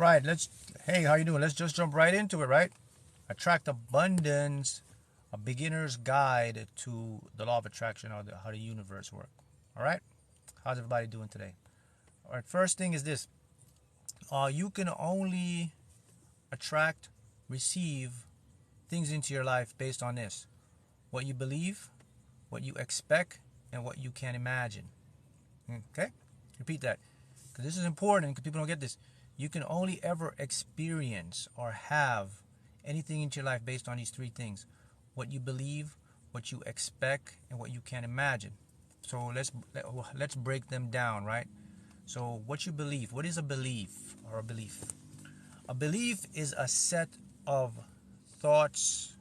All right, hey, how you doing? Let's just jump right into it, right? Attract abundance, a beginner's guide to the law of attraction or how the universe works. All right? How's everybody doing today? All right, first thing is this. You can only attract, receive things into your life based on this. What you believe, what you expect, and what you can imagine. Okay? Repeat that. Because this is important because people don't get this. You can only ever experience or have anything into your life based on these three things. What you believe, what you expect, and what you can imagine. So let's break them down, right? So what you believe. What is a belief or a belief? A belief is a set of thoughts,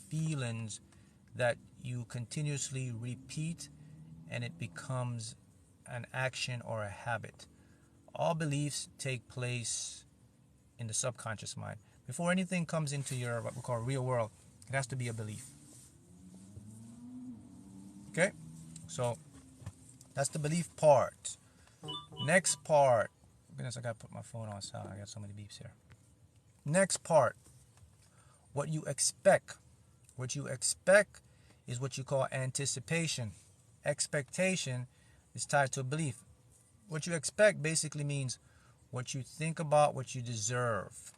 feelings that you continuously repeat and it becomes an action or a habit. All beliefs take place in the subconscious mind. Before anything comes into your what we call real world, it has to be a belief. Okay? So that's the belief part. Next part. Goodness, I gotta put my phone on silent. I got so many beeps here. Next part. What you expect. What you expect is what you call anticipation. Expectation is tied to a belief. What you expect basically means what you think about, what you deserve.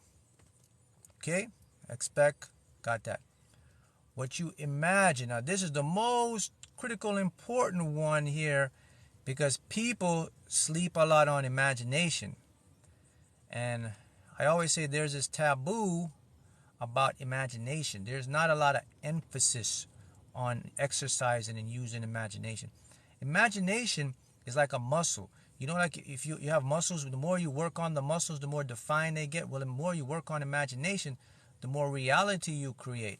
Okay? Expect, got that. What you imagine. Now, this is the most critical, important one here because people sleep a lot on imagination. And I always say there's this taboo about imagination. There's not a lot of emphasis on exercising and using imagination. Imagination is like a muscle. You know, like if you have muscles, the more you work on the muscles, the more defined they get. Well, the more you work on imagination, the more reality you create.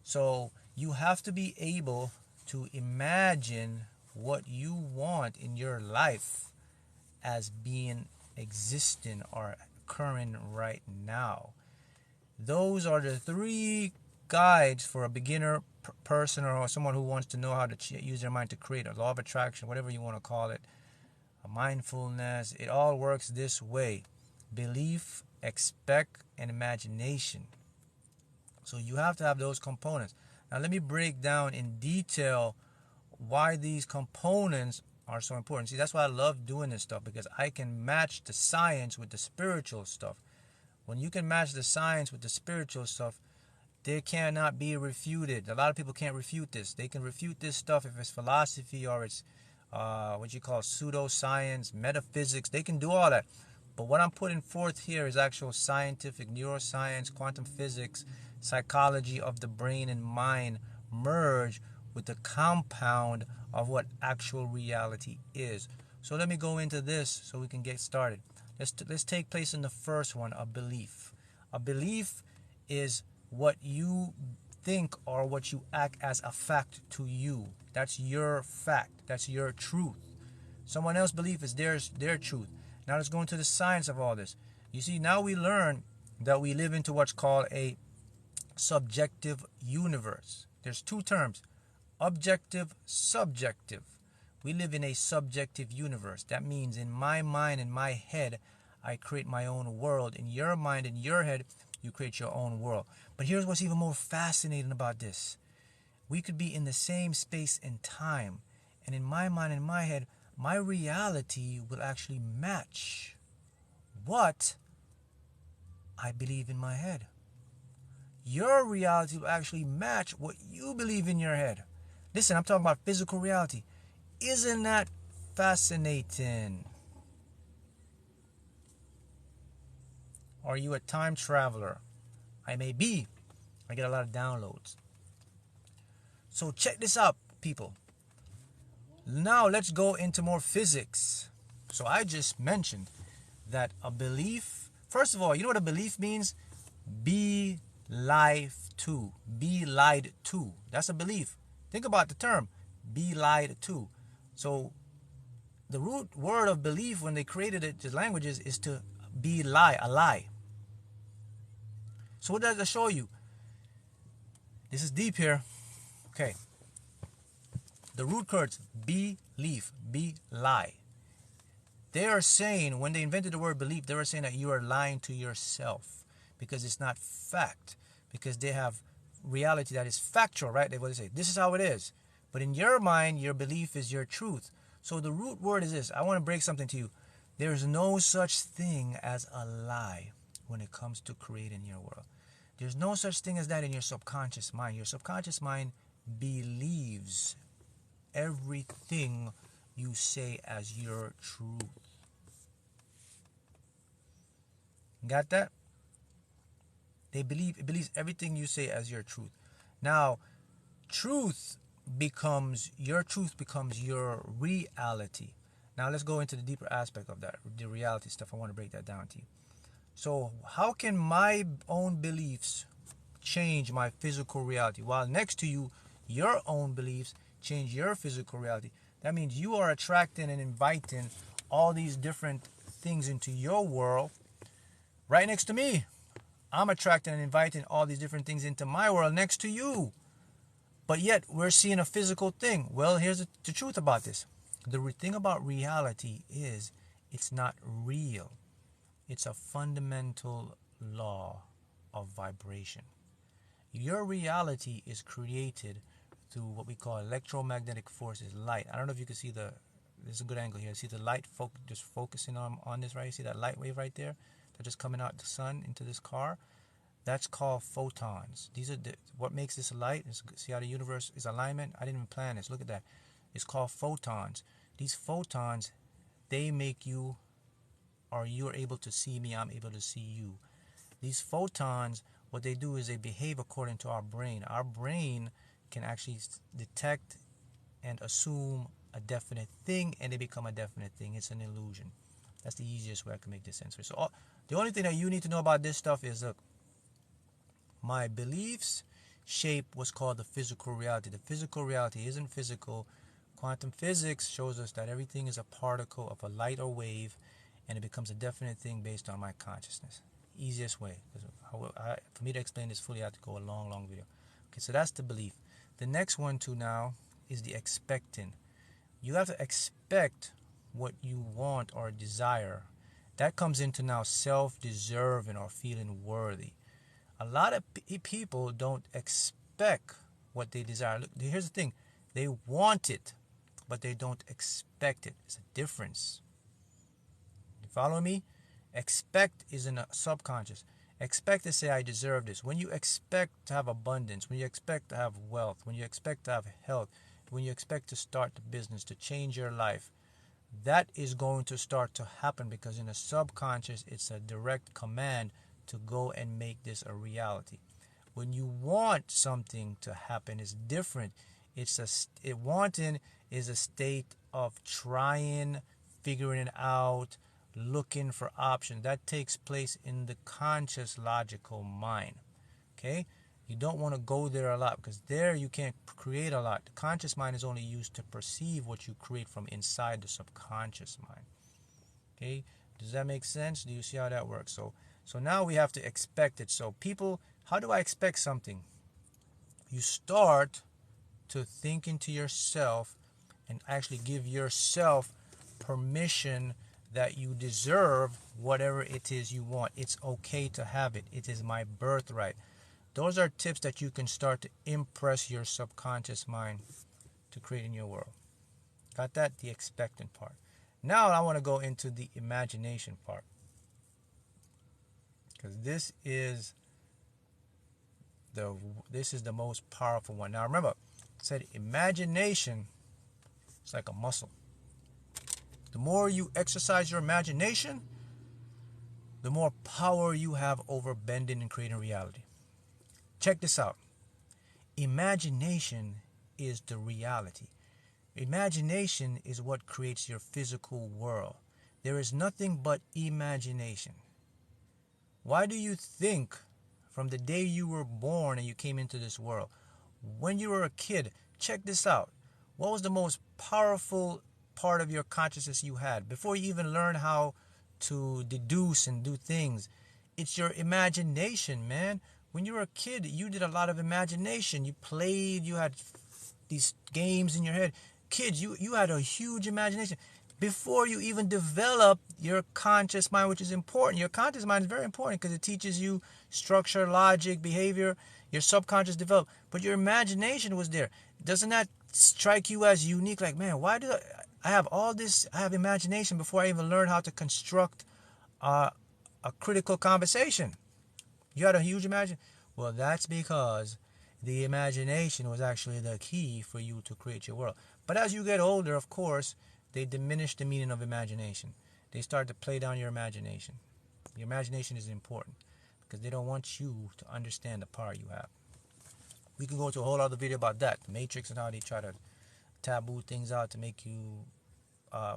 So you have to be able to imagine what you want in your life as being existing or occurring right now. Those are the three guides for a beginner person or someone who wants to know how to use their mind to create a law of attraction, whatever you want to call it. Mindfulness, it all works this way: belief, expect, and imagination. So you have to have those components. Now let me break down in detail why these components are so important. See, that's why I love doing this stuff, because I can match the science with the spiritual stuff. When you can match the science with the spiritual stuff, they cannot be refuted. A lot of people can't refute this. They can refute this stuff if it's philosophy or it's what you call pseudoscience, metaphysics. They can do all that. But what I'm putting forth here is actual scientific neuroscience, quantum physics, psychology of the brain and mind merge with the compound of what actual reality is. So let me go into this so we can get started. Let's take place in the first one, a belief. A belief is what you think or what you act as a fact to you. That's your fact. That's your truth. Someone else's belief is their truth. Now let's go into the science of all this. You see, now we learn that we live into what's called a subjective universe. There's two terms: objective, subjective. We live in a subjective universe. That means in my mind, in my head, I create my own world. In your mind, in your head, you create your own world. But here's what's even more fascinating about this. We could be in the same space and time. And in my mind, in my head, my reality will actually match what I believe in my head. Your reality will actually match what you believe in your head. Listen, I'm talking about physical reality. Isn't that fascinating? Are you a time traveler? I may be. I get a lot of downloads. So check this out, people. Now let's go into more physics. So I just mentioned that a belief, first of all, you know what a belief means? Be lied to. Be lied to. That's a belief. Think about the term. Be lied to. So the root word of belief when they created it, the languages, is to be lie, a lie. So what does that show you? This is deep here. Okay. The root words, belief, be lie. They are saying, when they invented the word belief, they were saying that you are lying to yourself because it's not fact. Because they have reality that is factual, right? They will say, this is how it is. But in your mind, your belief is your truth. So the root word is this. I want to break something to you. There's no such thing as a lie when it comes to creating your world. There's no such thing as that in your subconscious mind. Your subconscious mind believes everything you say as your truth. Got that? It believes everything you say as your truth. Now, your truth becomes your reality. Now let's go into the deeper aspect of that, the reality stuff. I want to break that down to you. So how can my own beliefs change my physical reality? While next to you, your own beliefs change your physical reality. That means you are attracting and inviting all these different things into your world. Right next to me, I'm attracting and inviting all these different things into my world next to you. But yet we're seeing a physical thing. Well, here's the truth about this. The thing about reality is it's not real. It's a fundamental law of vibration. Your reality is created through what we call electromagnetic forces, light. I don't know if you can see there's a good angle here. See the light just focusing on this, right? You see that light wave right there? They're just coming out the sun into this car. That's called photons. These are what makes this light. See how the universe is alignment? I didn't even plan this. Look at that. It's called photons. These photons, they make you, or you're able to see me, I'm able to see you. These photons, what they do is they behave according to our brain. Our brain can actually detect and assume a definite thing, and they become a definite thing. It's an illusion. That's the easiest way I can make this sense. So the only thing that you need to know about this stuff is, look, my beliefs shape what's called the physical reality. The physical reality isn't physical. Quantum physics shows us that everything is a particle of a light or wave, and it becomes a definite thing based on my consciousness. Easiest way. For me to explain this fully, I have to go a long video. Okay, so that's the belief. The next one too now is the expecting. You have to expect what you want or desire. That comes into now self-deserving or feeling worthy. A lot of people don't expect what they desire. Look, here's the thing. They want it, but they don't expect it. It's a difference. You follow me? Expect is in a subconscious. Expect to say, I deserve this. When you expect to have abundance, when you expect to have wealth, when you expect to have health, when you expect to start the business, to change your life, that is going to start to happen because in the subconscious, it's a direct command to go and make this a reality. When you want something to happen, it's different. Wanting is a state of trying, figuring it out, looking for options. That takes place in the conscious logical mind. Okay? You don't want to go there a lot because there you can't create a lot. The conscious mind is only used to perceive what you create from inside the subconscious mind. Okay? Does that make sense? Do you see how that works? So now we have to expect it. So people, how do I expect something? You start to think into yourself and actually give yourself permission that you deserve whatever it is you want. It's okay to have it. It is my birthright. Those are tips that you can start to impress your subconscious mind to create in your world. Got that? The expectant part. Now I want to go into the imagination part. Because this is the most powerful one. Now remember, I said imagination is like a muscle. The more you exercise your imagination, the more power you have over bending and creating reality. Check this out. Imagination is the reality. Imagination is what creates your physical world. There is nothing but imagination. Why do you think from the day you were born and you came into this world, when you were a kid, check this out. What was the most powerful part of your consciousness you had before you even learned how to deduce and do things? It's your imagination, man. When you were a kid, you did a lot of imagination. You played, you had these games in your head. Kids, you had a huge imagination. before you even develop your conscious mind, which is important. Your conscious mind is very important because it teaches you structure, logic, behavior. Your subconscious develop, but your imagination was there. Doesn't that strike you as unique? Like, man, why do I have all this? I have imagination before I even learned how to construct a critical conversation. You had a huge imagination. Well, that's because the imagination was actually the key for you to create your world. But as you get older, of course, they diminish the meaning of imagination. They start to play down your imagination. Your imagination is important because they don't want you to understand the power you have. We can go into a whole other video about that, the Matrix, and how they try to taboo things out to make you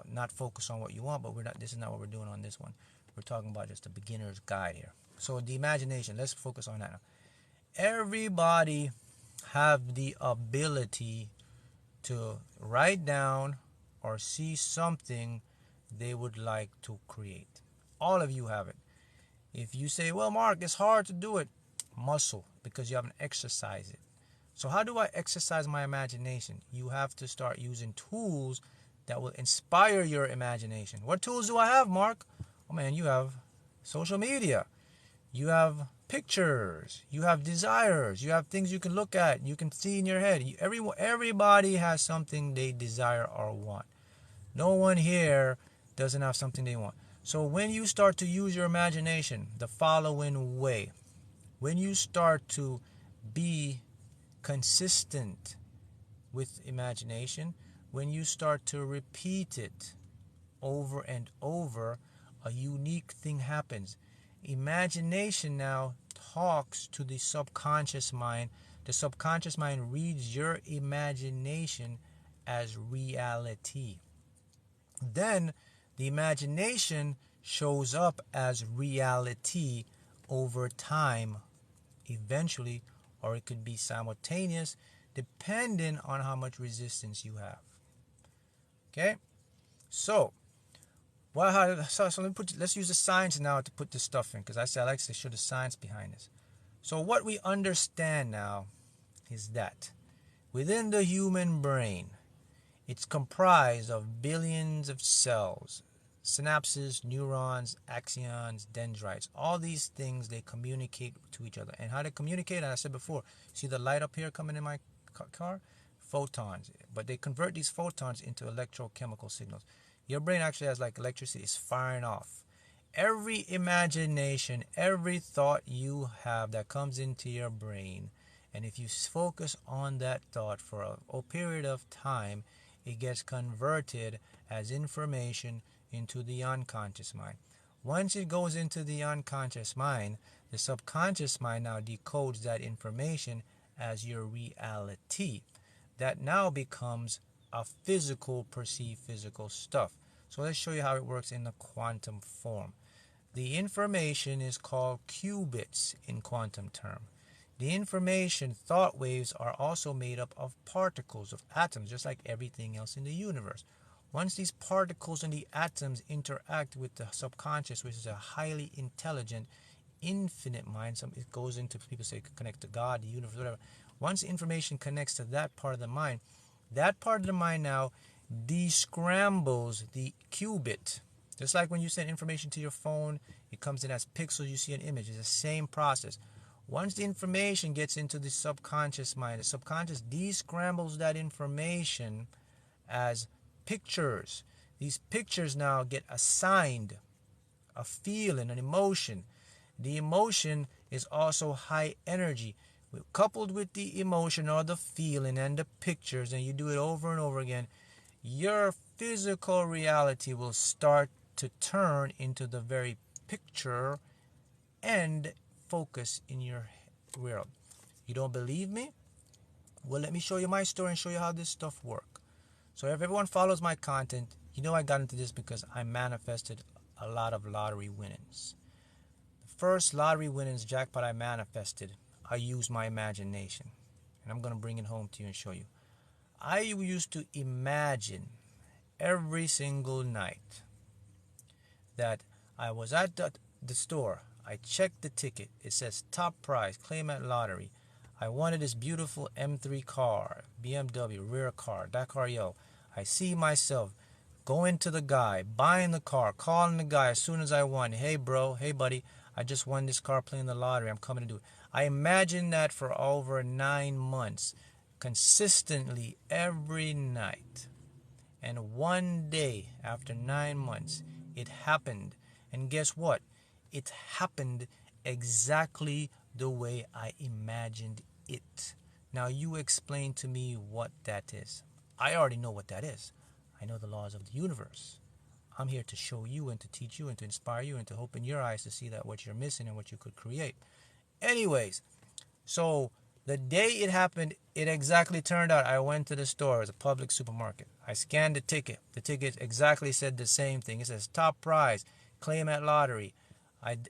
not focus on what you want. But we're not. This is not what we're doing on this one. We're talking about just a beginner's guide here. So the imagination. Let's focus on that now. Everybody have the ability to write down or see something they would like to create. All of you have it. If you say, well, Mark, it's hard to do it, muscle, because you haven't exercised it. So how do I exercise my imagination? You have to start using tools that will inspire your imagination. What tools do I have, Mark? Oh man, you have social media. You have pictures. You have desires. You have things you can look at. You can see in your head. Everybody has something they desire or want. No one here doesn't have something they want. So when you start to use your imagination the following way, when you start to be consistent with imagination, when you start to repeat it over and over, a unique thing happens. Imagination now talks to the subconscious mind. The subconscious mind reads your imagination as reality. Then the imagination shows up as reality over time, eventually, or it could be simultaneous, depending on how much resistance you have. Okay? So let's use the science now to put this stuff in, because I like to show the science behind this. So what we understand now is that within the human brain, it's comprised of billions of cells, synapses, neurons, axons, dendrites. All these things, they communicate to each other. And how they communicate, as I said before, see the light up here coming in my car? Photons. But they convert these photons into electrochemical signals. Your brain actually has like electricity. It's firing off. Every imagination, every thought you have that comes into your brain, and if you focus on that thought for a period of time, it gets converted as information into the unconscious mind. Once it goes into the unconscious mind, the subconscious mind now decodes that information as your reality. That now becomes a perceived physical stuff. So let's show you how it works in the quantum form. The information is called qubits in quantum term. The information thought waves are also made up of particles, of atoms, just like everything else in the universe. Once these particles and the atoms interact with the subconscious, which is a highly intelligent, infinite mind, it goes into, people say, connect to God, the universe, whatever. Once information connects to that part of the mind now descrambles the qubit. Just like when you send information to your phone, it comes in as pixels, you see an image. It's the same process. Once the information gets into the subconscious mind, the subconscious descrambles that information as pictures. These pictures now get assigned a feeling, an emotion. The emotion is also high energy. Coupled with the emotion or the feeling and the pictures, and you do it over and over again, your physical reality will start to turn into the very picture and focus in your world. You don't believe me? Well, let me show you my story and show you how this stuff works. So if everyone follows my content, you know I got into this because I manifested a lot of lottery winnings. The first lottery winnings jackpot I manifested, I used my imagination. And I'm going to bring it home to you and show you. I used to imagine every single night that I was at the store. I checked the ticket. It says top prize, claim at lottery. I wanted this beautiful M3 car, BMW rear car, that car yellow. I see myself going to the guy, buying the car, calling the guy as soon as I won. Hey, bro. Hey, buddy. I just won this car playing the lottery. I'm coming to do it. I imagined that for over 9 months, consistently every night. And one day, after 9 months, it happened. And guess what? It happened exactly the way I imagined it. Now you explain to me what that is. I already know what that is. I know the laws of the universe. I'm here to show you and to teach you and to inspire you and to open your eyes to see that what you're missing and what you could create. Anyways, so the day it happened, it exactly turned out. I went to the store. It was a public supermarket. I scanned the ticket. The ticket exactly said the same thing. It says top prize, claim at lottery.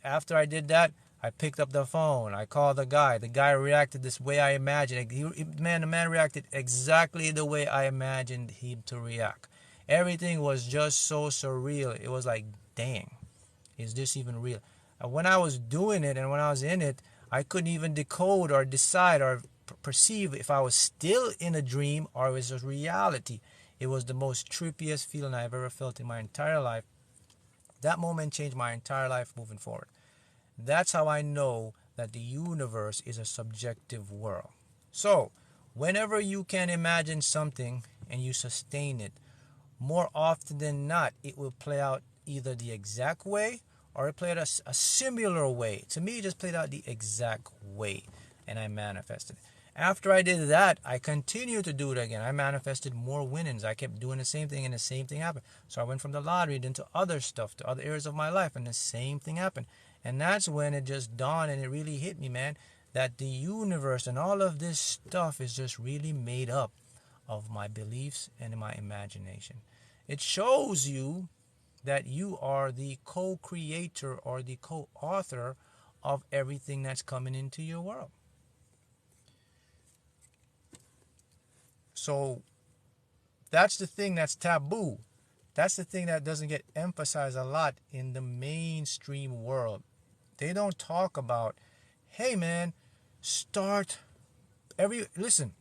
After I did that, I picked up the phone. I called the guy. The guy reacted this way I imagined. The man reacted exactly the way I imagined him to react. Everything was just so surreal. It was like, dang, is this even real? When I was doing it and when I was in it, I couldn't even decode or decide or perceive if I was still in a dream or it was a reality. It was the most trippiest feeling I've ever felt in my entire life. That moment changed my entire life moving forward. That's how I know that the universe is a subjective world. So, whenever you can imagine something and you sustain it, more often than not, it will play out either the exact way or it played out a similar way. To me, it just played out the exact way, and I manifested it. After I did that, I continued to do it again. I manifested more winnings. I kept doing the same thing, and the same thing happened. So I went from the lottery into other stuff, to other areas of my life, and the same thing happened. And that's when it just dawned and it really hit me, man, that the universe and all of this stuff is just really made up of my beliefs and my imagination. It shows you that you are the co-creator or the co-author of everything that's coming into your world. So that's the thing that's taboo. That's the thing that doesn't get emphasized a lot in the mainstream world. They don't talk about, hey man, listen,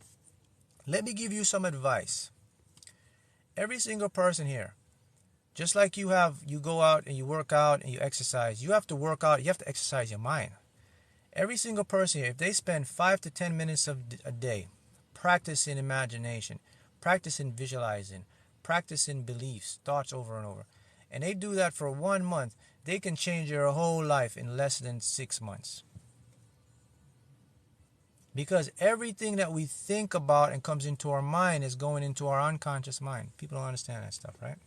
let me give you some advice. Every single person here, just like you go out and you work out and you exercise, you have to work out, you have to exercise your mind. Every single person here, if they spend 5 to 10 minutes a day practicing imagination, practicing visualizing, practicing beliefs, thoughts over and over, and they do that for 1 month, they can change their whole life in less than 6 months. Because everything that we think about and comes into our mind is going into our unconscious mind. People don't understand that stuff, right?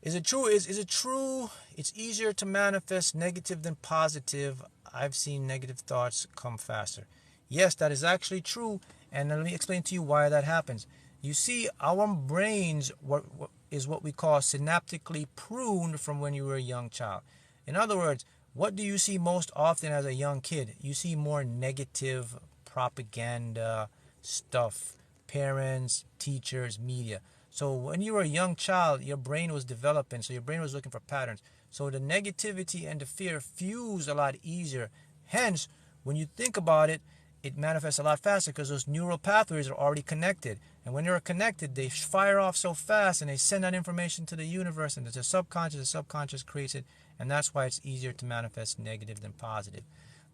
Is it true? Is it true it's easier to manifest negative than positive? I've seen negative thoughts come faster. Yes, that is actually true, and let me explain to you why that happens. You see, our brains is what we call synaptically pruned from when you were a young child. In other words, what do you see most often as a young kid? You see more negative propaganda stuff, parents, teachers, media. So when you were a young child, your brain was developing, so your brain was looking for patterns. So the negativity and the fear fuse a lot easier. Hence, when you think about it, it manifests a lot faster because those neural pathways are already connected. And when they're connected, they fire off so fast and they send that information to the universe, and the subconscious creates it, and that's why it's easier to manifest negative than positive.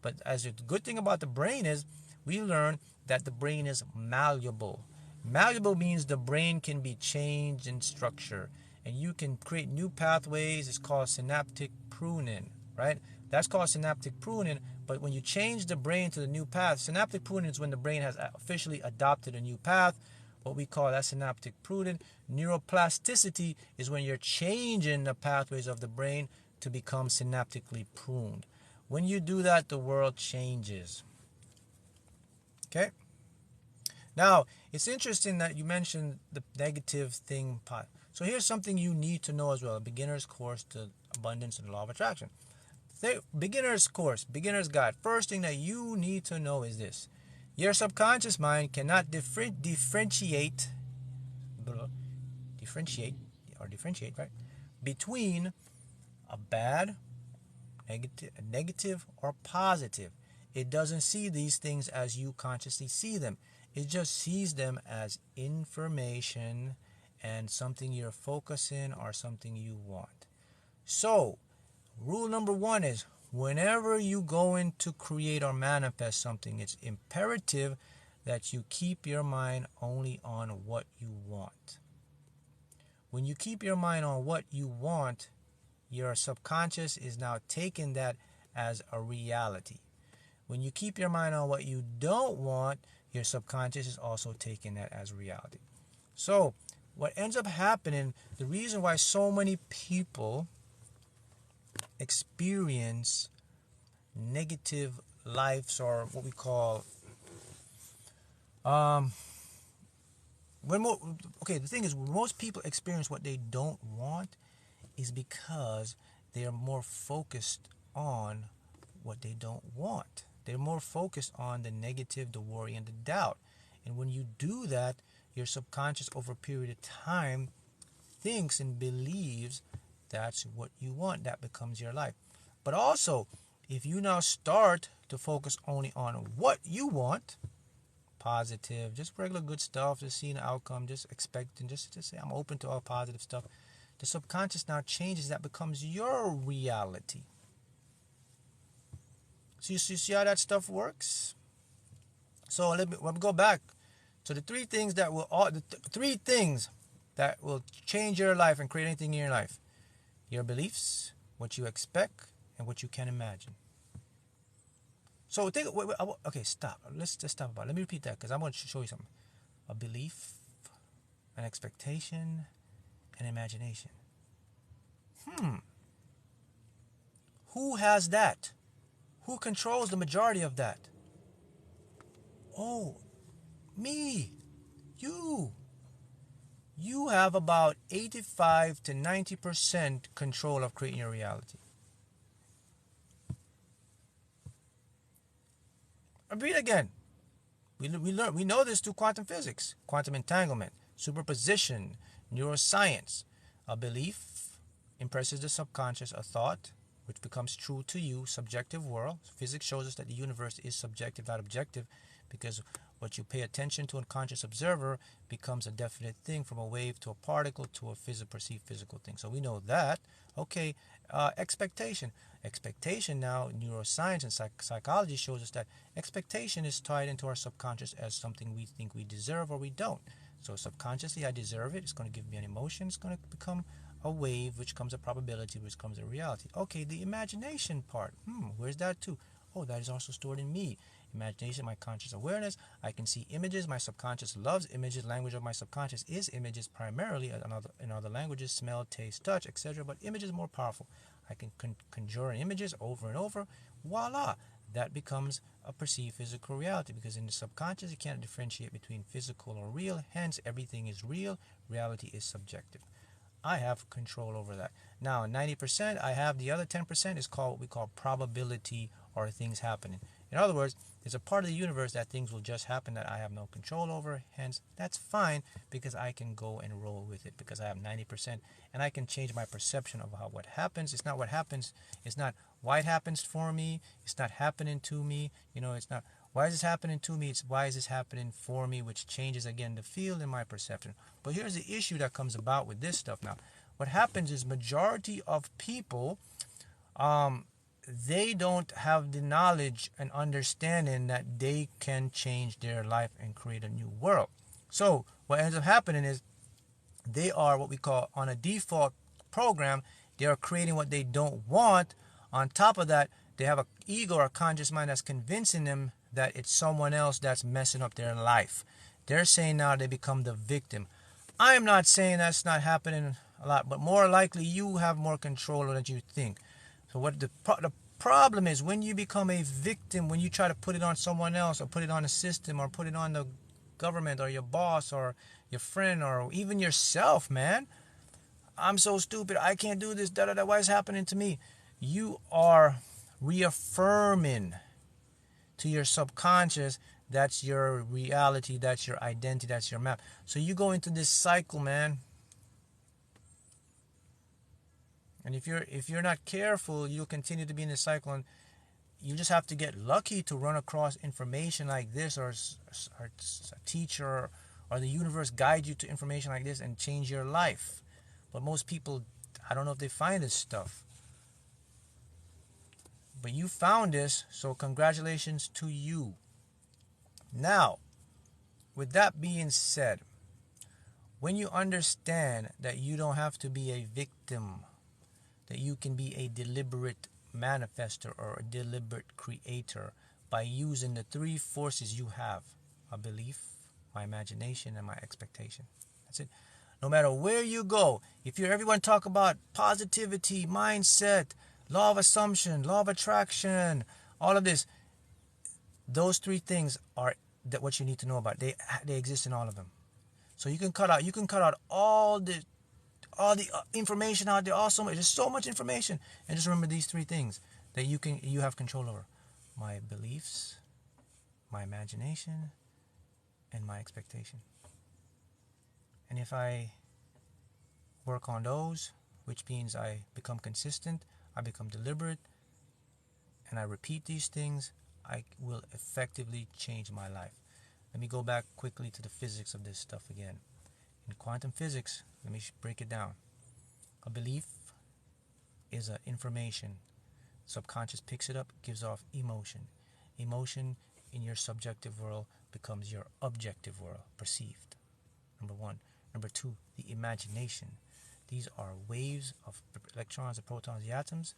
But as a good thing about the brain is, we learn that the brain is malleable. Malleable means the brain can be changed in structure, and you can create new pathways. It's called synaptic pruning, right? That's called synaptic pruning. But when you change the brain to the new path, synaptic pruning is when the brain has officially adopted a new path. What we call that synaptic pruning. Neuroplasticity is when you're changing the pathways of the brain to become synaptically pruned. When you do that, the world changes. Okay? Now, it's interesting that you mentioned the negative thing. So here's something you need to know as well. A beginner's course to abundance and the law of attraction. Beginner's course, beginner's guide. First thing that you need to know is this. Your subconscious mind cannot differentiate, right? Between a bad, negative, or positive. It doesn't see these things as you consciously see them. It just sees them as information and something you're focusing or something you want. So, rule number one is whenever you go in to create or manifest something, it's imperative that you keep your mind only on what you want. When you keep your mind on what you want, your subconscious is now taking that as a reality. When you keep your mind on what you don't want, your subconscious is also taking that as reality. So, what ends up happening, the reason why so many people experience negative lives, or what we call the thing is, when most people experience what they don't want is because they are more focused on what they don't want. They're more focused on the negative, the worry, and the doubt. And when you do that, your subconscious over a period of time thinks and believes that's what you want. That becomes your life. But also, if you now start to focus only on what you want, positive, just regular good stuff, just seeing the outcome, just expecting, just say I'm open to all positive stuff, the subconscious now changes. That becomes your reality. So you see how that stuff works? So let me go back to the three things that will change your life and create anything in your life: your beliefs, what you expect, and what you can imagine. So okay, stop. Let's just stop about it. Let me repeat that because I want to show you something. A belief, an expectation, and imagination. Who has that? Who controls the majority of that? Oh, me. You. You have about 85 to 90% control of creating your reality. I'll read again. We know this through quantum physics, quantum entanglement, superposition, neuroscience. A belief impresses the subconscious, a thought, which becomes true to you, subjective world. Physics shows us that the universe is subjective, not objective, because what you pay attention to, unconscious observer, becomes a definite thing, from a wave to a particle to a perceived physical thing. So we know that. Okay, expectation. Expectation now, neuroscience and psychology shows us that expectation is tied into our subconscious as something we think we deserve or we don't. So subconsciously, I deserve it. It's going to give me an emotion. It's going to become a wave, which comes a probability, which comes a reality. Okay, the imagination part. Where's that too? Oh, that is also stored in me. Imagination, my conscious awareness. I can see images. My subconscious loves images. Language of my subconscious is images primarily. In other languages, smell, taste, touch, etc. But images are more powerful. I can conjure images over and over. Voila! That becomes a perceived physical reality, because in the subconscious, you can't differentiate between physical or real. Hence, everything is real. Reality is subjective. I have control over that. Now, 90%, I have the other 10% is called what we call probability, or things happening. In other words, there's a part of the universe that things will just happen that I have no control over. Hence, that's fine, because I can go and roll with it, because I have 90%, and I can change my perception of what happens. It's not what happens. It's not why it happens for me. It's not happening to me. It's not why is this happening to me. It's why is this happening for me, which changes again the field in my perception. But here's the issue that comes about with this stuff now. What happens is majority of people, they don't have the knowledge and understanding that they can change their life and create a new world. So what ends up happening is they are what we call on a default program. They are creating what they don't want. On top of that, they have an ego or a conscious mind that's convincing them that it's someone else that's messing up their life. They're saying now they become the victim. I'm not saying that's not happening a lot, but more likely you have more control than you think. So what the problem is, when you become a victim, when you try to put it on someone else, or put it on a system, or put it on the government, or your boss, or your friend, or even yourself, man. I'm so stupid. I can't do this. Why is it happening to me? You are reaffirming to your subconscious that's your reality, that's your identity, that's your map. So you go into this cycle, man. And if you're not careful, you'll continue to be in this cycle, and you just have to get lucky to run across information like this, or a teacher, or the universe guide you to information like this and change your life. But most people, I don't know if they find this stuff. But you found this, so congratulations to you. Now, with that being said, when you understand that you don't have to be a victim, that you can be a deliberate manifester or a deliberate creator by using the three forces you have: a belief, my imagination, and my expectation. That's it. No matter where you go, if you hear everyone talk about positivity, mindset, law of assumption, law of attraction, all of this, those three things are what you need to know about. They exist in all of them. So you can cut out all the information out there. Also, there's so much information, and just remember these three things that you have control over: my beliefs, my imagination, and my expectation. And if I work on those, which means I become consistent, I become deliberate, and I repeat these things, I will effectively change my life. Let me go back quickly to the physics of this stuff again. In quantum physics, let me break it down. A belief is an information. Subconscious picks it up, gives off emotion. Emotion in your subjective world becomes your objective world, perceived. Number one. Number two, the imagination. These are waves of electrons and protons, the atoms.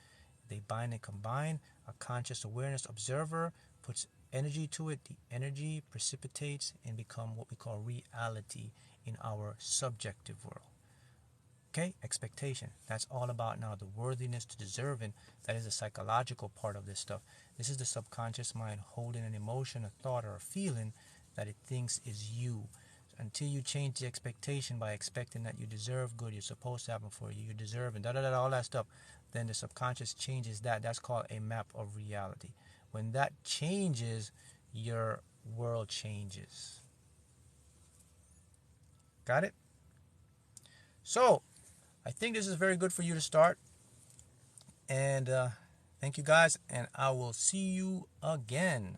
They bind and combine. A conscious awareness observer puts energy to it. The energy precipitates and become what we call reality in our subjective world. Okay, expectation. That's all about now the worthiness to deserving. That is the psychological part of this stuff. This is the subconscious mind holding an emotion, a thought, or a feeling that it thinks is you. Until you change the expectation by expecting that you deserve good, you're supposed to happen for you, you deserve it, all that stuff, then the subconscious changes that. That's called a map of reality. When that changes, your world changes. Got it? So, I think this is very good for you to start. And thank you guys, and I will see you again.